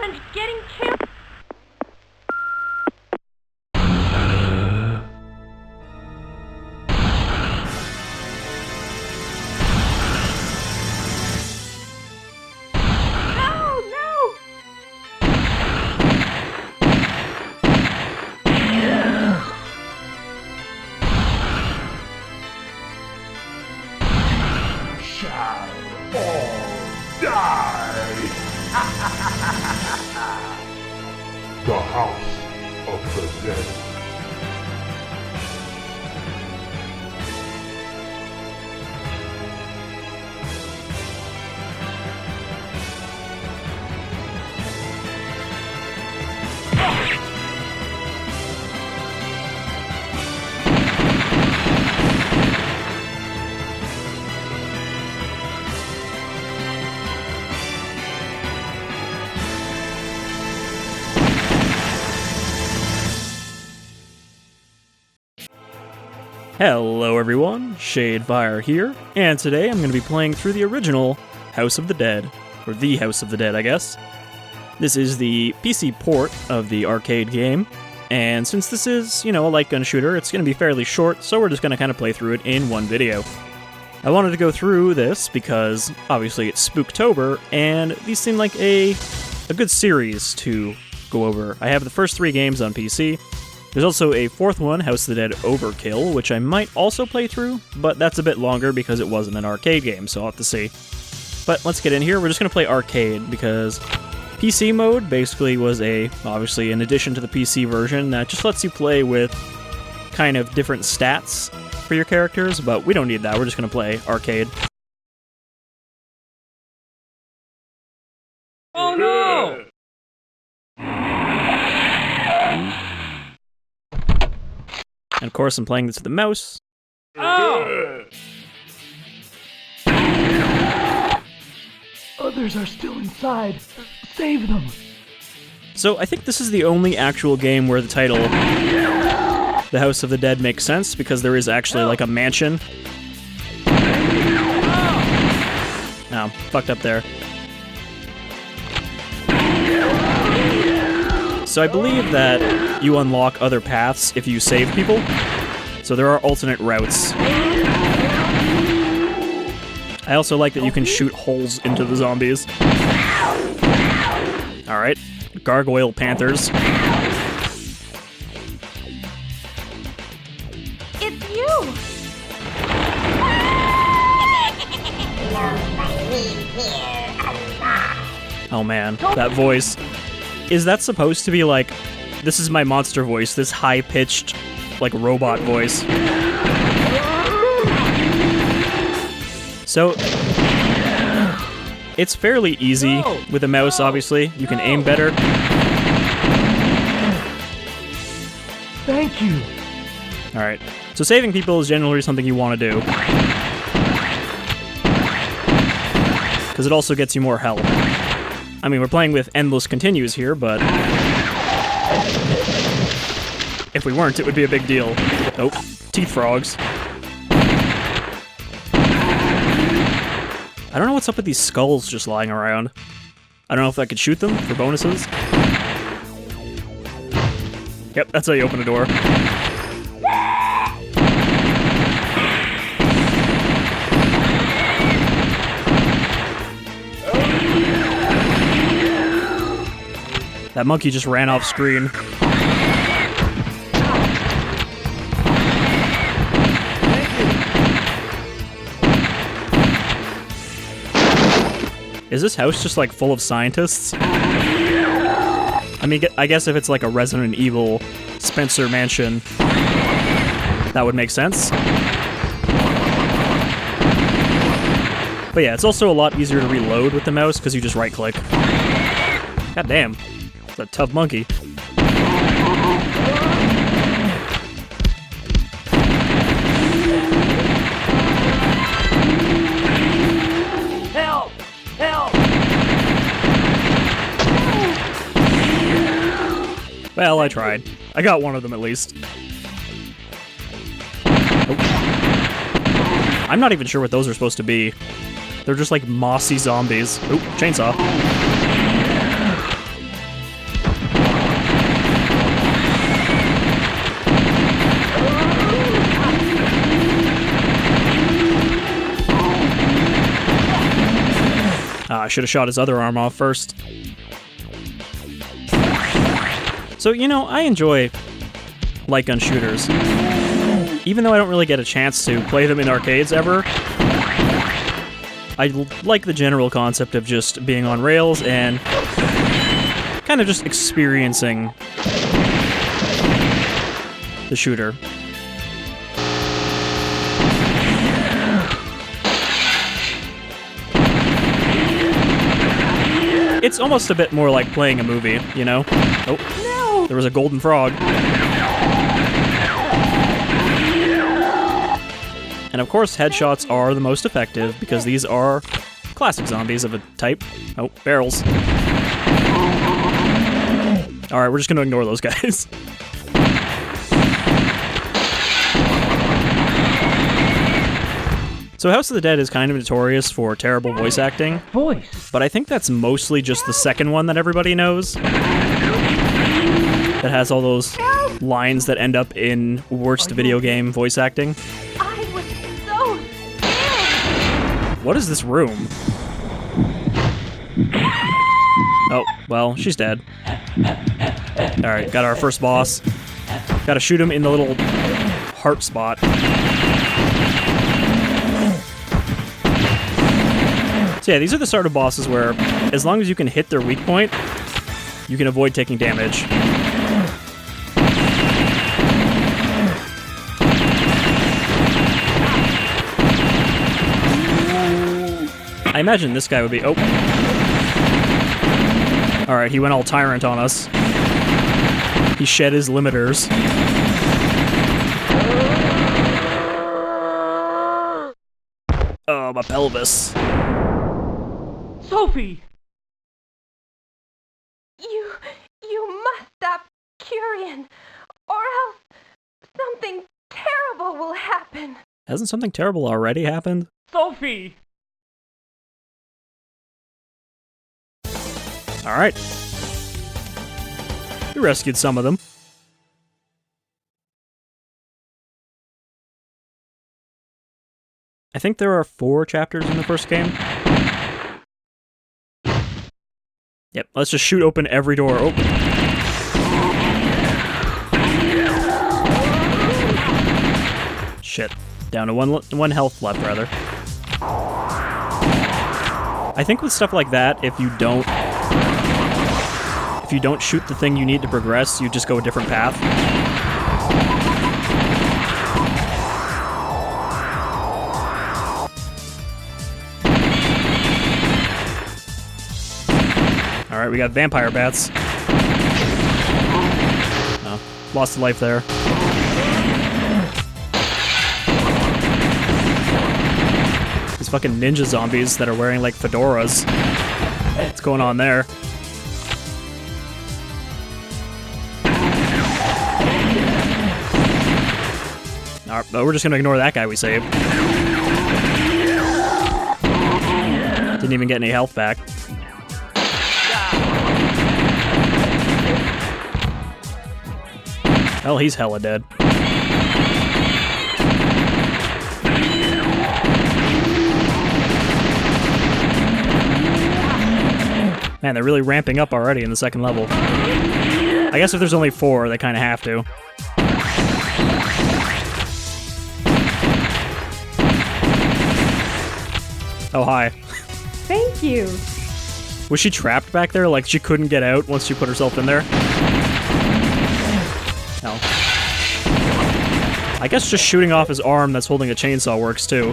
Everyone's getting killed. Shall all die! The House of the Dead. Hello everyone, Shadefire here, and today I'm going to be playing through the original House of the Dead, or The House of the Dead, I guess. This is the PC port of the arcade game, and since this is, a light gun shooter, it's going to be fairly short, so we're just going to kind of play through it in one video. I wanted to go through this because, obviously, it's Spooktober, and these seem like a good series to go over. I have the first 3 games on PC. There's also a 4th one, House of the Dead Overkill, which I might also play through, but that's a bit longer because it wasn't an arcade game, so I'll have to see. But let's get in here. We're just going to play arcade because PC mode basically was obviously an addition to the PC version that just lets you play with kind of different stats for your characters, but we don't need that. We're just going to play arcade. Oh no! And of course, I'm playing this with the mouse. Oh! Others are still inside. Save them. So I think this is the only actual game where the title, The House of the Dead, makes sense, because there is actually like a mansion. Oh, fucked up there. So I believe that you unlock other paths if you save people. So there are alternate routes. I also like that you can shoot holes into the zombies. Alright, gargoyle panthers. It's you! Oh man, that voice. Is that supposed to be like, this is my monster voice, this high-pitched, like, robot voice? So, it's fairly easy with a mouse, obviously. You can aim better. Thank you. Alright, so saving people is generally something you want to do. Because it also gets you more health. I mean, we're playing with endless continues here, but if we weren't, it would be a big deal. Oh, teeth frogs. I don't know what's up with these skulls just lying around. I don't know if I could shoot them for bonuses. Yep, that's how you open a door. That monkey just ran off screen. Is this house just like full of scientists? I mean, I guess if it's like a Resident Evil Spencer Mansion, that would make sense. But yeah, it's also a lot easier to reload with the mouse because you just right click. God damn. It's a tough monkey. Help! Help! Well, I tried. I got one of them at least. Oh. I'm not even sure what those are supposed to be. They're just like mossy zombies. Oop, chainsaw. should have shot his other arm off first. So, you know, I enjoy light gun shooters. Even though I don't really get a chance to play them in arcades ever, I like the general concept of just being on rails and kind of just experiencing the shooter. It's almost a bit more like playing a movie, you know? Oh, No! there was a golden frog. And of course, headshots are the most effective because these are classic zombies of a type. Oh, barrels. Alright, we're just gonna ignore those guys. So House of the Dead is kind of notorious for terrible voice acting, Voice. but I think that's mostly just the second one that everybody knows. That has all those lines that end up in worst video game voice acting. I was so scared! What is this room? Oh, well, she's dead. Alright, got our first boss. Gotta shoot him in the little heart spot. So yeah, these are the sort of bosses where, as long as you can hit their weak point, you can avoid taking damage. I imagine this guy would be... Oh. Alright, he went all tyrant on us. He shed his limiters. Oh, my pelvis. Sophie! You must stop Curian, or else something terrible will happen. Hasn't something terrible already happened? Sophie! Alright. We rescued some of them. I think there are 4 chapters in the first game. Yep, let's just shoot open every door. Oh. Shit. Down to one health left, rather. I think with stuff like that, if you don't shoot the thing you need to progress, you just go a different path. Alright, we got vampire bats. Oh, lost a life there. These fucking ninja zombies that are wearing like fedoras. What's going on there? Alright, but we're just gonna ignore that guy we saved. Didn't even get any health back. Hell, he's hella dead. Man, they're really ramping up already in the second level. I guess if there's only 4, they kind of have to. Oh, hi. Thank you. Was she trapped back there? Like she couldn't get out once she put herself in there? No. I guess just shooting off his arm that's holding a chainsaw works too.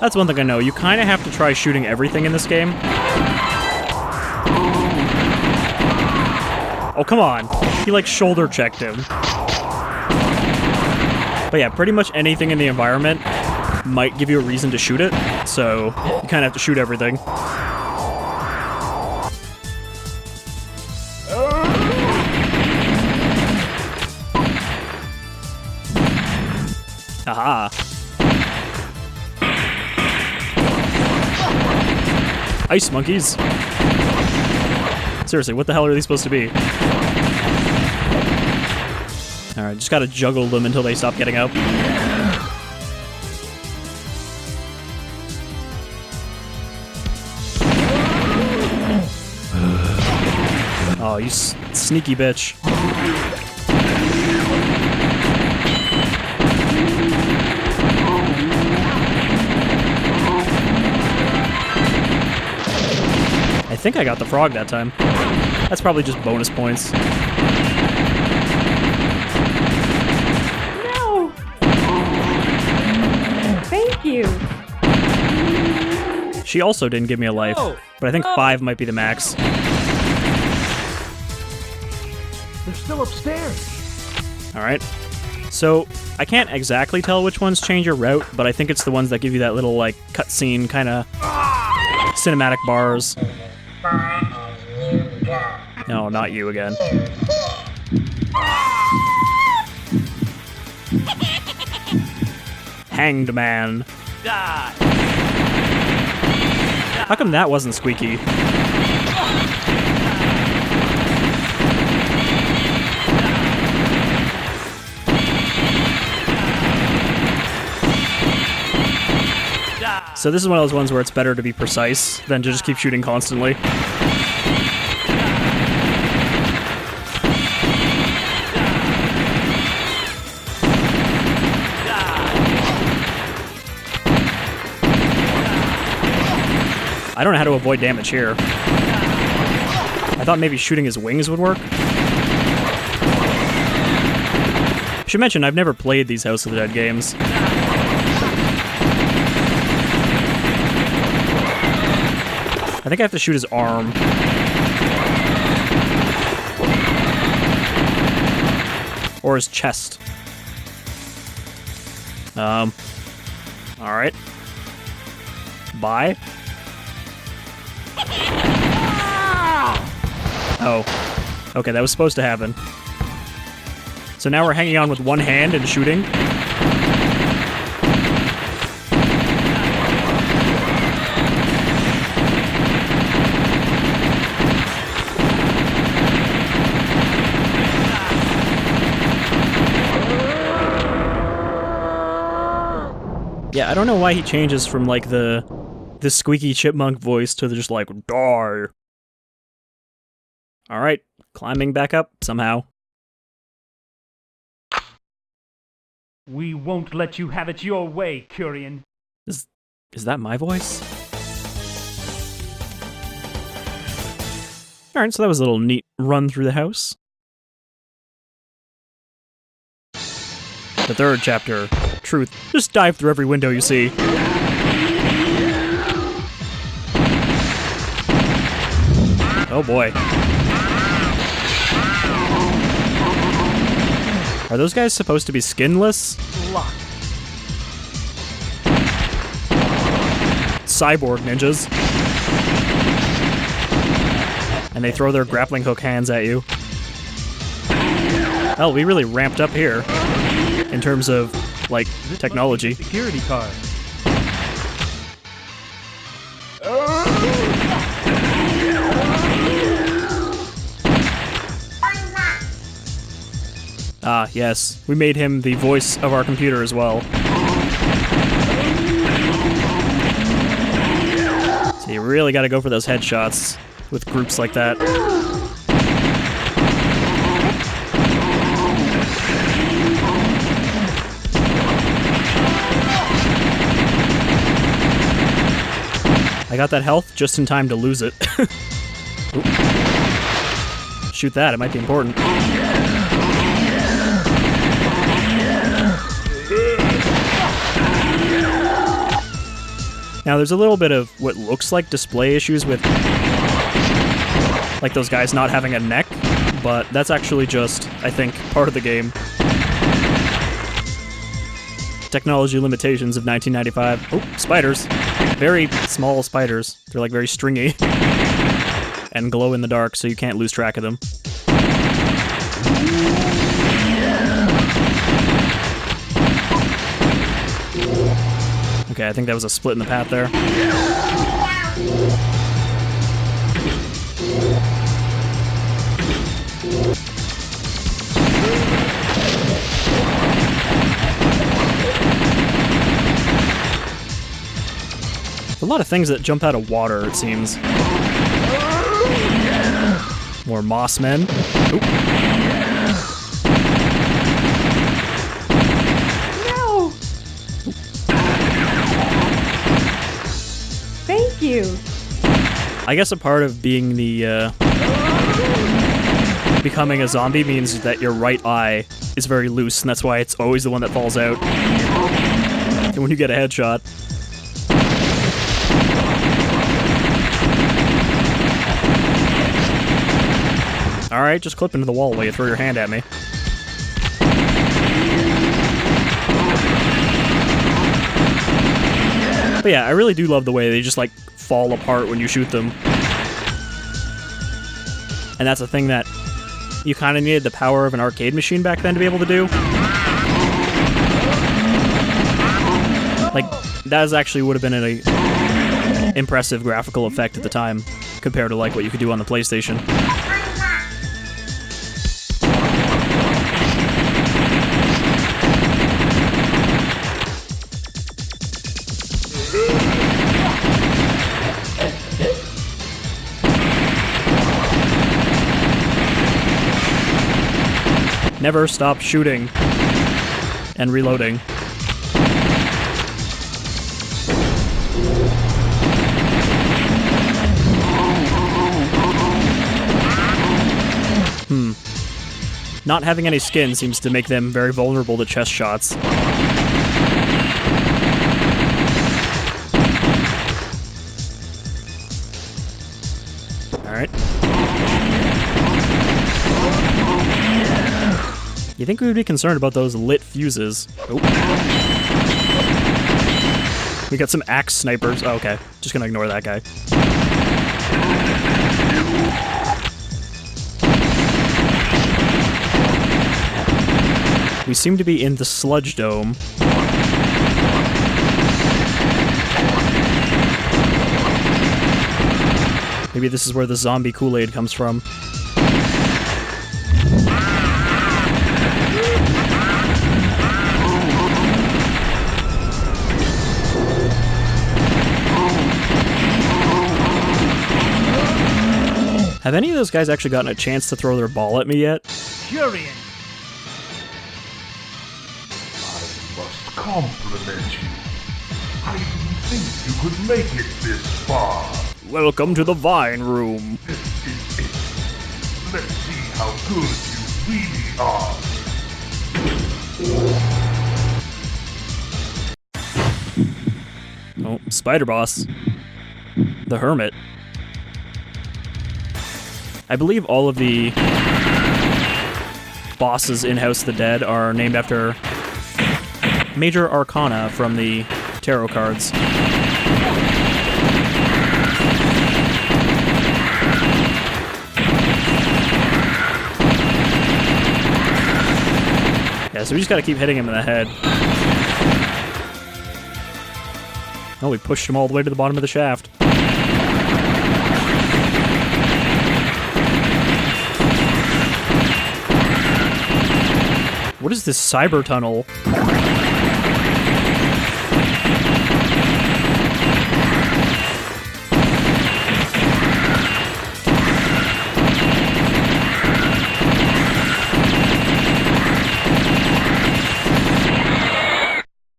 That's one thing I know. You kind of have to try shooting everything in this game. Oh, come on. He, like, shoulder checked him. But yeah, pretty much anything in the environment might give you a reason to shoot it, so you kind of have to shoot everything. Aha. Ice monkeys. Seriously, what the hell are these supposed to be? Alright, Alright, just gotta juggle them until they stop getting up. Oh, you sneaky bitch. I think I got the frog that time. That's probably just bonus points. No! Thank you. She also didn't give me a life, but I think 5 might be the max. They're still upstairs. Alright. So, I can't exactly tell which ones change your route, but I think it's the ones that give you that little, like, cutscene kind of cinematic bars. No, not you again. Hanged Man. How come that wasn't squeaky? So this is one of those ones where it's better to be precise than to just keep shooting constantly. I don't know how to avoid damage here. I thought maybe shooting his wings would work. I should mention, I've never played these House of the Dead games. I think I have to shoot his arm. Or his chest. Alright. Bye. Oh. Okay, that was supposed to happen. So now we're hanging on with one hand and shooting. Yeah, I don't know why he changes from, like, the squeaky chipmunk voice to the just, like, die. Alright, climbing back up somehow. We won't let you have it your way, Curian. Is that my voice? Alright, so that was a little neat run through the house. The third chapter, Truth. Just dive through every window you see. Oh boy. Are those guys supposed to be skinless? Lock. Cyborg ninjas. And they throw their grappling hook hands at you. Hell, we really ramped up here. In terms of, like, technology. Security card. Ah, yes. We made him the voice of our computer as well. So you really gotta go for those headshots with groups like that. I got that health just in time to lose it. Shoot that, it might be important. Now there's a little bit of what looks like display issues with like those guys not having a neck, but that's actually just, I think, part of the game. Technology limitations of 1995. Oh, spiders. Very small spiders. They're like very stringy and glow in the dark, so you can't lose track of them. Okay, I think that was a split in the path there. A lot of things that jump out of water, it seems. More moss men. Oop. No! Thank you. I guess a part of being the, becoming a zombie means that your right eye is very loose, and that's why it's always the one that falls out. And when you get a headshot. Alright, just clip into the wall while you throw your hand at me. But yeah, I really do love the way they just, like, fall apart when you shoot them. And that's a thing that you kind of needed the power of an arcade machine back then to be able to do. Like, that actually would have been an impressive graphical effect at the time, compared to, like, what you could do on the PlayStation. Never stop shooting and reloading. Not having any skin seems to make them very vulnerable to chest shots. Alright. You think we would be concerned about those lit fuses? Oh. We got some axe snipers. Oh, okay. Just gonna ignore that guy. We seem to be in the sludge dome. Maybe this is where the zombie Kool-Aid comes from. Have any of those guys actually gotten a chance to throw their ball at me yet? Curian! I must compliment you. I didn't think you could make it this far. Welcome to the Vine Room. This is it. Let's see how good you really are. Oh, Spider Boss. The Hermit. I believe all of the bosses in House of the Dead are named after major arcana from the tarot cards. Yeah, so we just gotta keep hitting him in the head. Oh, we pushed him all the way to the bottom of the shaft. What is this cyber tunnel?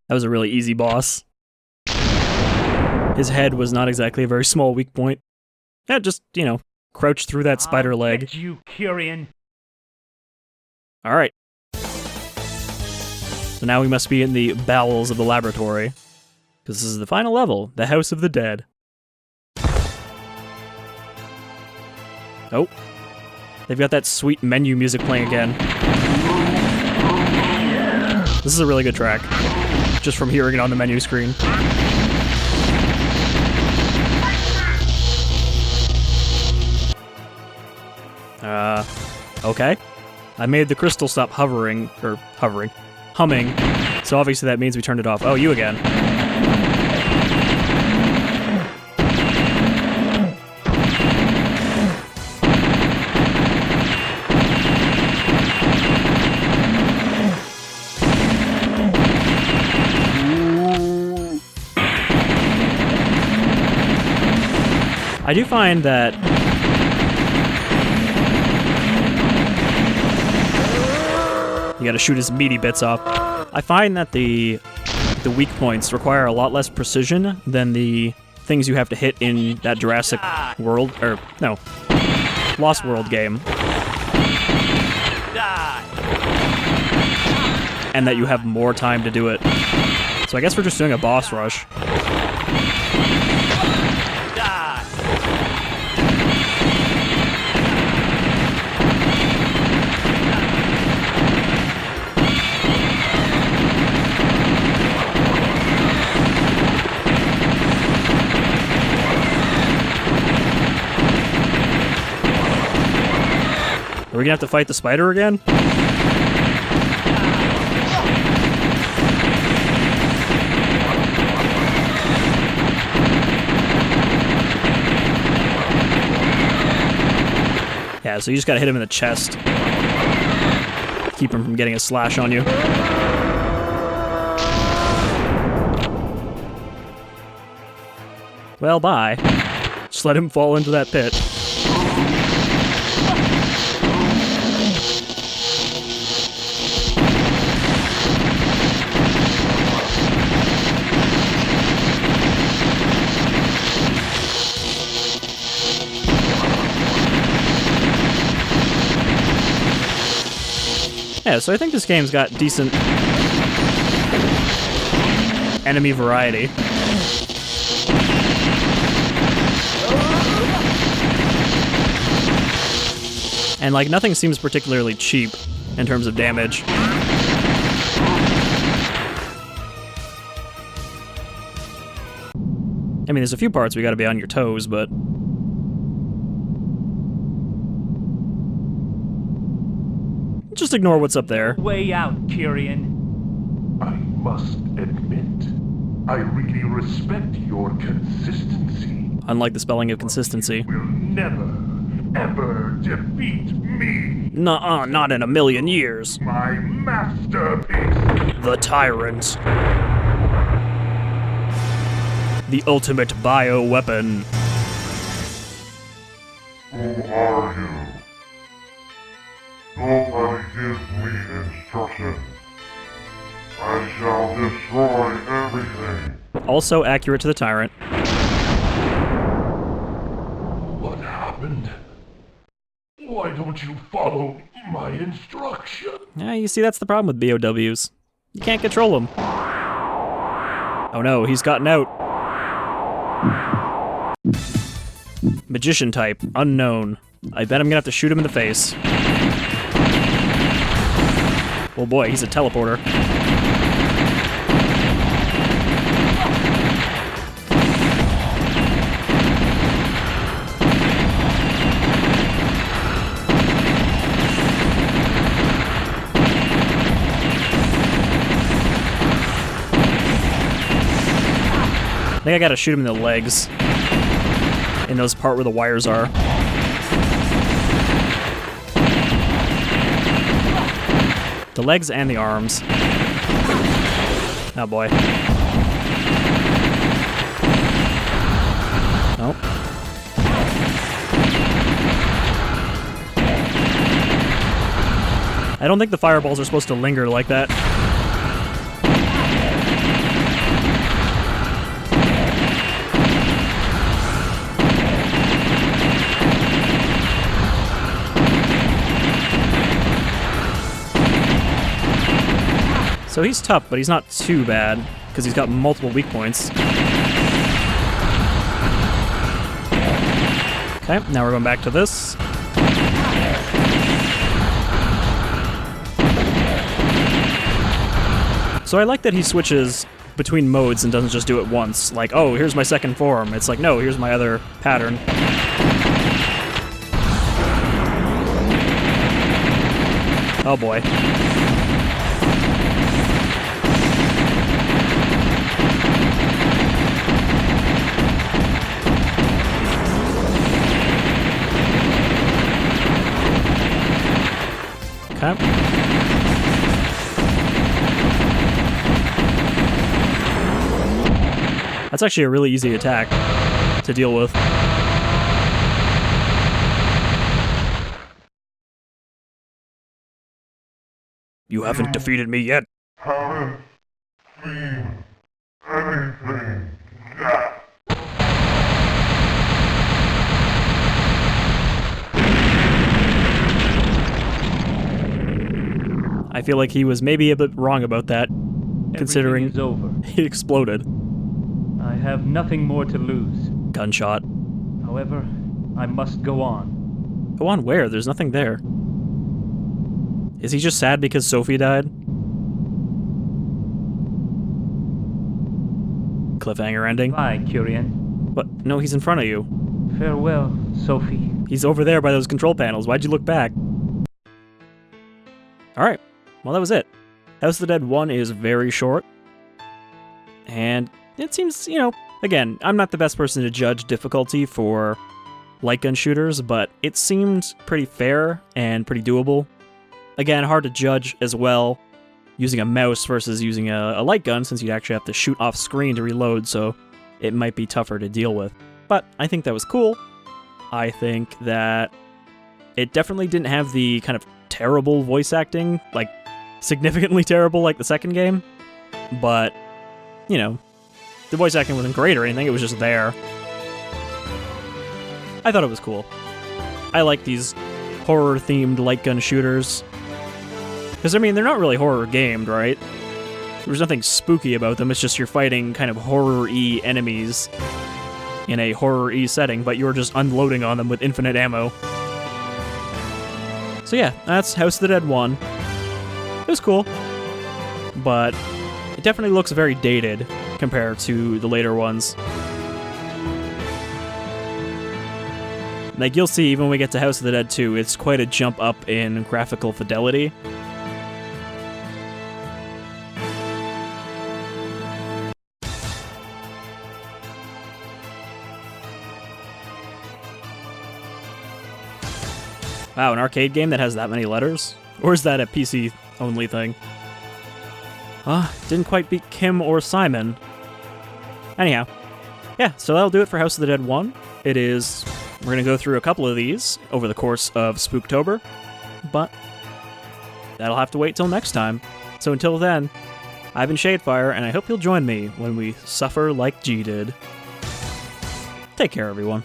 That was a really easy boss. His head was not exactly a very small weak point. Yeah, just, you know, crouch through that spider leg. Get you, Curian. Alright. So now we must be in the bowels of the laboratory. Because this is the final level, the House of the Dead. Oh. They've got that sweet menu music playing again. This is a really good track. Just from hearing it on the menu screen. Okay. I made the crystal stop humming. So obviously that means we turned it off. Oh, you again. I do find that you gotta shoot his meaty bits off. I find that the weak points require a lot less precision than the things you have to hit in that Jurassic World, or no, Lost World game. And that you have more time to do it. So I guess we're just doing a boss rush. Are we gonna have to fight the spider again? Yeah, so you just gotta hit him in the chest. Keep him from getting a slash on you. Well, bye. Just let him fall into that pit. Yeah, so I think this game's got decent enemy variety. And, like, nothing seems particularly cheap in terms of damage. I mean, there's a few parts where you gotta be on your toes, but... just ignore what's up there. Way out, Kyrian. I must admit, I really respect your consistency. Unlike the spelling of consistency. Will never, ever defeat me. Nuh-uh, not in a million years. My masterpiece. The Tyrant. The ultimate bioweapon. Who are you? Nobody gives me instructions. I shall destroy everything. Also accurate to the Tyrant. What happened? Why don't you follow my instruction? Yeah, you see, that's the problem with BOWs. You can't control them. Oh no, he's gotten out. Magician type, unknown. I bet I'm gonna have to shoot him in the face. Oh boy, he's a teleporter. I think I gotta shoot him in the legs. In those part where the wires are. The legs and the arms. Oh boy. Nope. I don't think the fireballs are supposed to linger like that. So he's tough, but he's not too bad, because he's got multiple weak points. Okay, now we're going back to this. So I like that he switches between modes and doesn't just do it once. Like, oh, here's my second form. It's like, no, here's my other pattern. Oh boy. Okay. That's actually a really easy attack to deal with. You haven't defeated me yet. Haven't seen anything yet. I feel like he was maybe a bit wrong about that, considering Everything is over. he exploded. I have nothing more to lose. Gunshot. However, I must go on. Go on where? There's nothing there. Is he just sad because Sophie died? Cliffhanger ending? Bye, Curian. What? No, he's in front of you. Farewell, Sophie. He's over there by those control panels. Why'd you look back? Alright, well that was it. House of the Dead 1 is very short. And it seems, again, I'm not the best person to judge difficulty for light gun shooters, but it seemed pretty fair and pretty doable. Again, hard to judge as well using a mouse versus using a light gun, since you'd actually have to shoot off screen to reload, so it might be tougher to deal with. But I think that was cool. I think that it definitely didn't have the kind of terrible voice acting, like significantly terrible like the second game, but, the voice acting wasn't great or anything, it was just there. I thought it was cool. I like these horror-themed light gun shooters. Because, they're not really horror-gamed, right? There's nothing spooky about them, it's just you're fighting kind of horror-y enemies in a horror-y setting, but you're just unloading on them with infinite ammo. So yeah, that's House of the Dead 1. It was cool, but it definitely looks very dated compared to the later ones. Like, you'll see even when we get to House of the Dead 2, it's quite a jump up in graphical fidelity. Wow, an arcade game that has that many letters? Or is that a PC-only thing? Didn't quite beat Kim or Simon. Anyhow, yeah, so that'll do it for House of the Dead 1. We're gonna go through a couple of these over the course of Spooktober, but that'll have to wait till next time. So until then, I've been Shadefire, and I hope you'll join me when we suffer like G did. Take care, everyone.